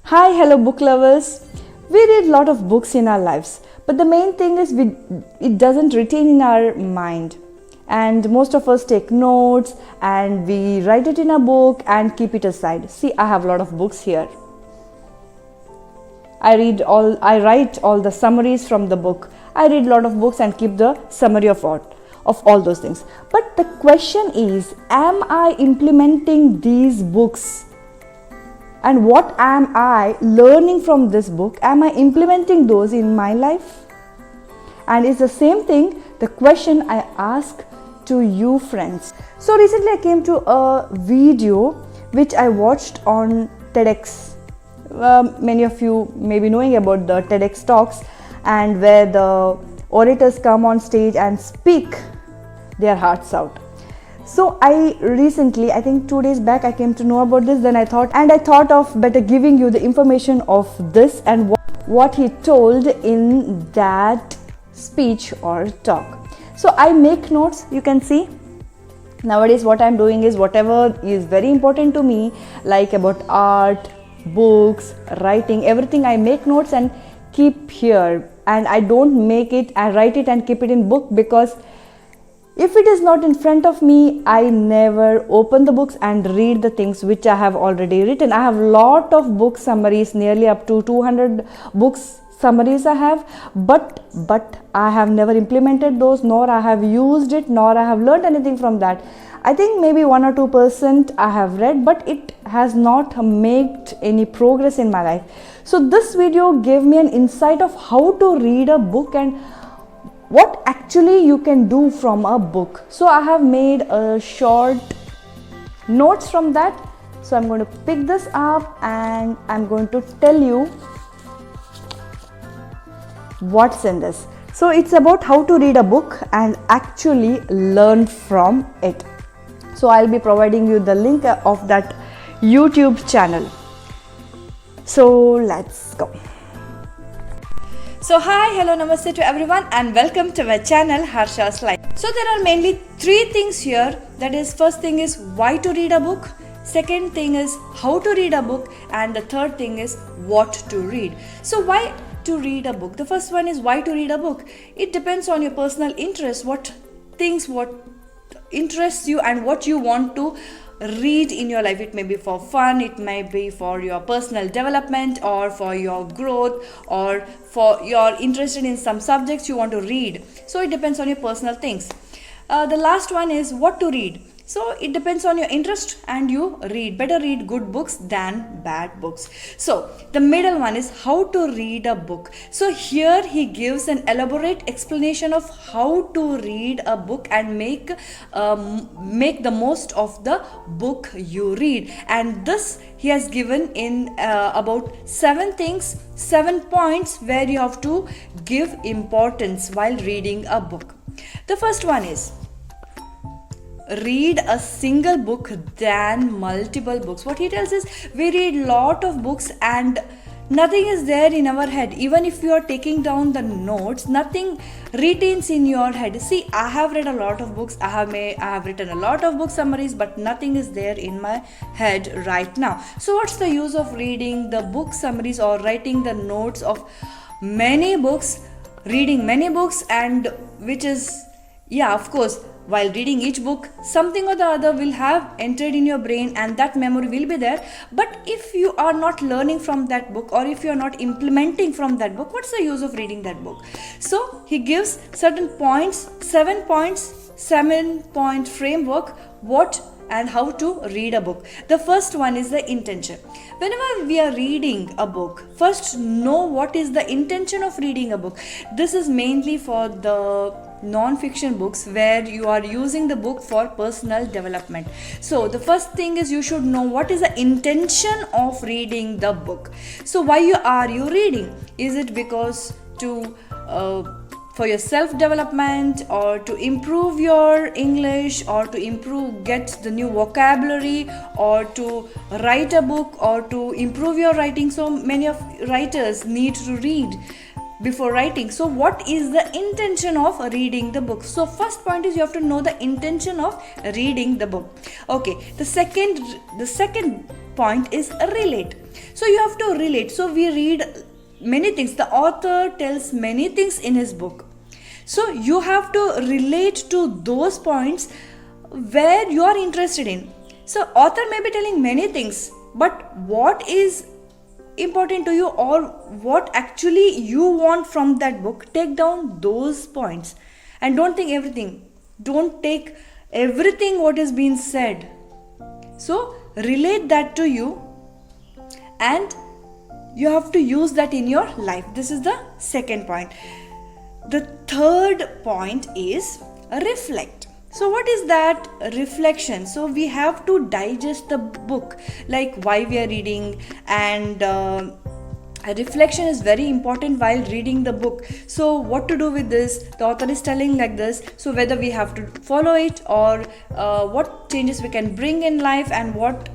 Hi, hello book lovers. We read a lot of books in our lives, but the main thing is it doesn't retain in our mind. And most of us take notes and we write it in a book and keep it aside. See, I have a lot of books here. I write all the summaries from the book. I read a lot of books and keep the summary of all those things. But the question is, am I implementing these books? And what am I learning from this book? Am I implementing those in my life? And it's the same thing, the question I ask to you friends. So recently I came to a video which I watched on TEDx. Many of you may be knowing about the TEDx talks, and where the orators come on stage and speak their hearts out. So I think 2 days back I came to know about this. Then I thought of better giving you the information of this and what he told in that speech or talk. So I make notes. You can see nowadays what I'm doing is whatever is very important to me, like about art, books, writing, everything, I make notes and keep here. And I don't make it, I write it and keep it in book, because if it is not in front of me, I never open the books and read the things which I have already written. I have lot of book summaries, nearly up to 200 books summaries I have, but I have never implemented those, nor I have used it, nor I have learned anything from that. I think maybe 1 or 2% I have read, but it has not made any progress in my life. So this video gave me an insight of how to read a book and what actually you can do from a book. So I have made a short notes from that. So I'm going to pick this up and I'm going to tell you what's in this. So it's about how to read a book and actually learn from it. So I'll be providing you the link of that YouTube channel. So let's go. So hi, hello, namaste to everyone and welcome to my channel Harsha's Life. So there are mainly 3 things here. That is, first thing is why to read a book, second thing is how to read a book, and the third thing is what to read. So why to read a book? The first one is why to read a book. It depends on your personal interest, what interests you and what you want to read in your life. It may be for fun, it may be for your personal development or for your growth, or for you're interested in some subjects you want to read. So it depends on your personal things. The last one is what to read. So it depends on your interest and you read. Better read good books than bad books. So the middle one is how to read a book. So here he gives an elaborate explanation of how to read a book and make the most of the book you read. And this he has given in about 7 points where you have to give importance while reading a book. The first one is read a single book than multiple books. What he tells is we read lot of books and nothing is there in our head. Even if you are taking down the notes, nothing retains in your head. See, I have read a lot of books, I have written a lot of book summaries, but nothing is there in my head right now. So what's the use of reading the book summaries or writing the notes of many books, reading many books, and which is, yeah, of course, while reading each book, something or the other will have entered in your brain and that memory will be there. But if you are not learning from that book, or if you are not implementing from that book, what's the use of reading that book? So he gives certain points, 7 points, 7-point framework, what and how to read a book. The first one is the intention. Whenever we are reading a book, first know what is the intention of reading a book. This is mainly for the non-fiction books where you are using the book for personal development. So the first thing is you should know what is the intention of reading the book. So why are you reading? Is it because for your self-development, or to improve your English, or to get the new vocabulary, or to write a book, or to improve your writing? So many of writers need to read before writing. So what is the intention of reading the book? So first point is you have to know the intention of reading the book. Okay, the second point is relate. So you have to relate. So we read many things. The author tells many things in his book. So you have to relate to those points where you are interested in. So author may be telling many things, but what is important to you or what actually you want from that book, take down those points and don't think everything. Don't take everything what is being said. So relate that to you and you have to use that in your life. This is the second point. The third point is reflect. So what is that reflection? So we have to digest the book, like why we are reading, and a reflection is very important while reading the book. So what to do with this? The author is telling like this. So whether we have to follow it or what changes we can bring in life, and what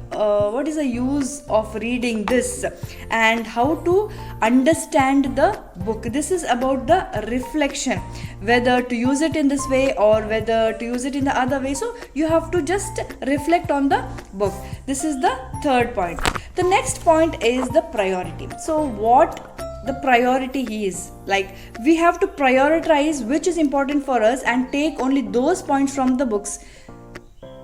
is the use of reading this, and how to understand the book. This is about the reflection, whether to use it in this way or whether to use it in the other way. So you have to just reflect on the book. This is the third point. The next point is the priority. So what the priority is, like we have to prioritize which is important for us and take only those points from the books.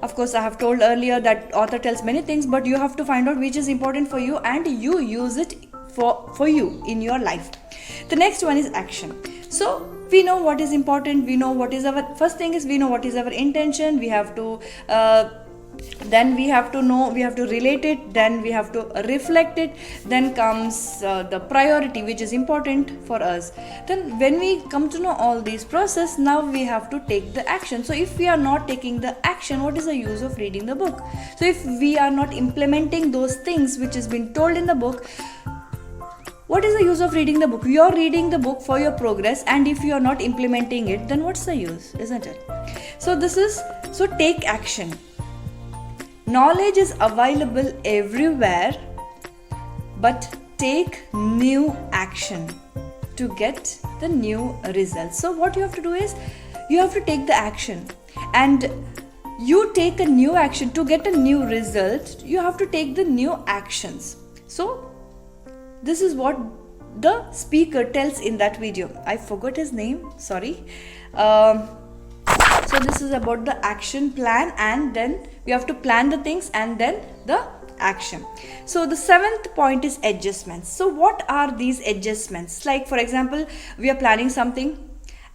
Of course, I have told earlier that author tells many things, but you have to find out which is important for you and you use it for you in your life. The next one is action. So we know what is important. We know what is our first thing is we know what is our intention. We have to then we have to know, we have to relate it, then we have to reflect it, then comes the priority which is important for us. Then when we come to know all these process, now we have to take the action. So if we are not taking the action, what is the use of reading the book? So if we are not implementing those things which has been told in the book, what is the use of reading the book? You are reading the book for your progress, and if you are not implementing it, then what's the use, isn't it? So take action. Knowledge is available everywhere, but take new action to get the new results. So what you have to do is you have to take the action, and you take a new action to get a new result. You have to take the new actions. So this is what the speaker tells in that video. I forgot his name, sorry. So this is about the action plan, and then we have to plan the things and then the action. So the seventh point is adjustments. So what are these adjustments? Like for example, we are planning something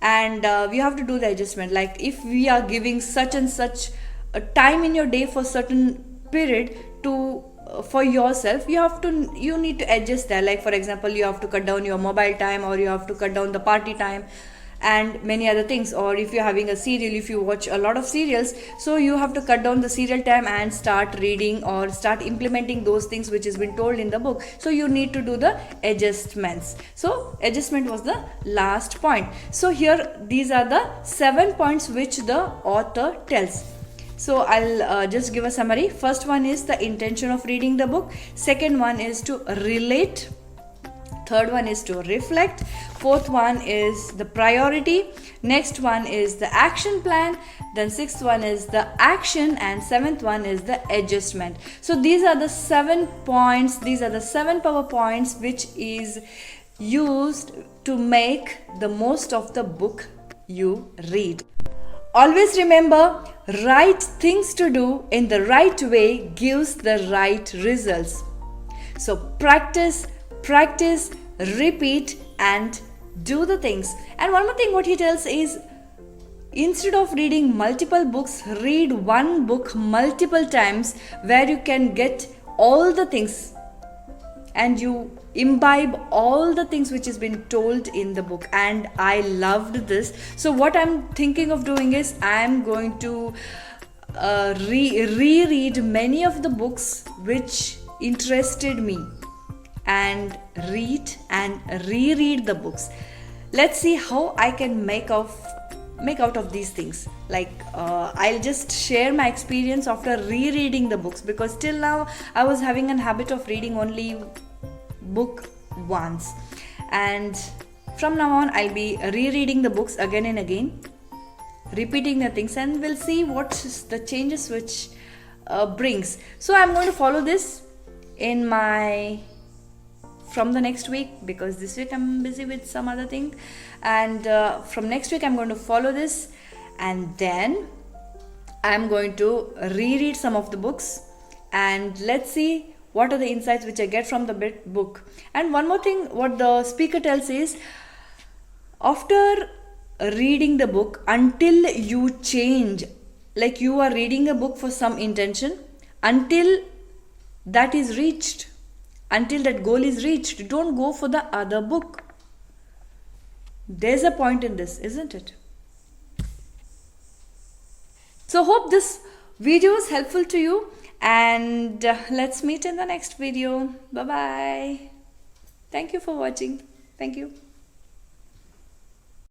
and we have to do the adjustment. Like if we are giving such and such a time in your day for certain period to for yourself, you need to adjust that. Like for example, you have to cut down your mobile time, or you have to cut down the party time and many other things. Or if you're having a serial, if you watch a lot of serials, so you have to cut down the serial time and start reading or start implementing those things which has been told in the book. So you need to do the adjustments. So adjustment was the last point. So here these are the 7 points which the author tells. So I'll just give a summary. First one is the intention of reading the book. Second one is to relate. Third one is to reflect. Fourth one is the priority. Next one is the action plan. Then sixth one is the action, and seventh one is the adjustment. So these are the 7 points. These are the 7 power points which is used to make the most of the book you read. Always remember, right things to do in the right way gives the right results. So practice, repeat, and do the things. And one more thing what he tells is, instead of reading multiple books, read one book multiple times, where you can get all the things and you imbibe all the things which has been told in the book. And I loved this. So what I'm thinking of doing is I'm going to reread many of the books which interested me, and read and reread the books. Let's see how I can make out of these things. Like I'll just share my experience after rereading the books, because till now I was having a habit of reading only book once, and from now on I'll be rereading the books again and again, repeating the things, and we'll see what the changes which brings. So I'm going to follow this in my from the next week, because this week I'm busy with some other thing, and from next week I'm going to follow this, and then I'm going to reread some of the books, and let's see what are the insights which I get from the book. And one more thing, what the speaker tells is, after reading the book, until you change, like you are reading a book for some intention, until that is reached, until that goal is reached, don't go for the other book. There's a point in this, isn't it? So hope this video is helpful to you, and let's meet in the next video. Bye bye. Thank you for watching. Thank you.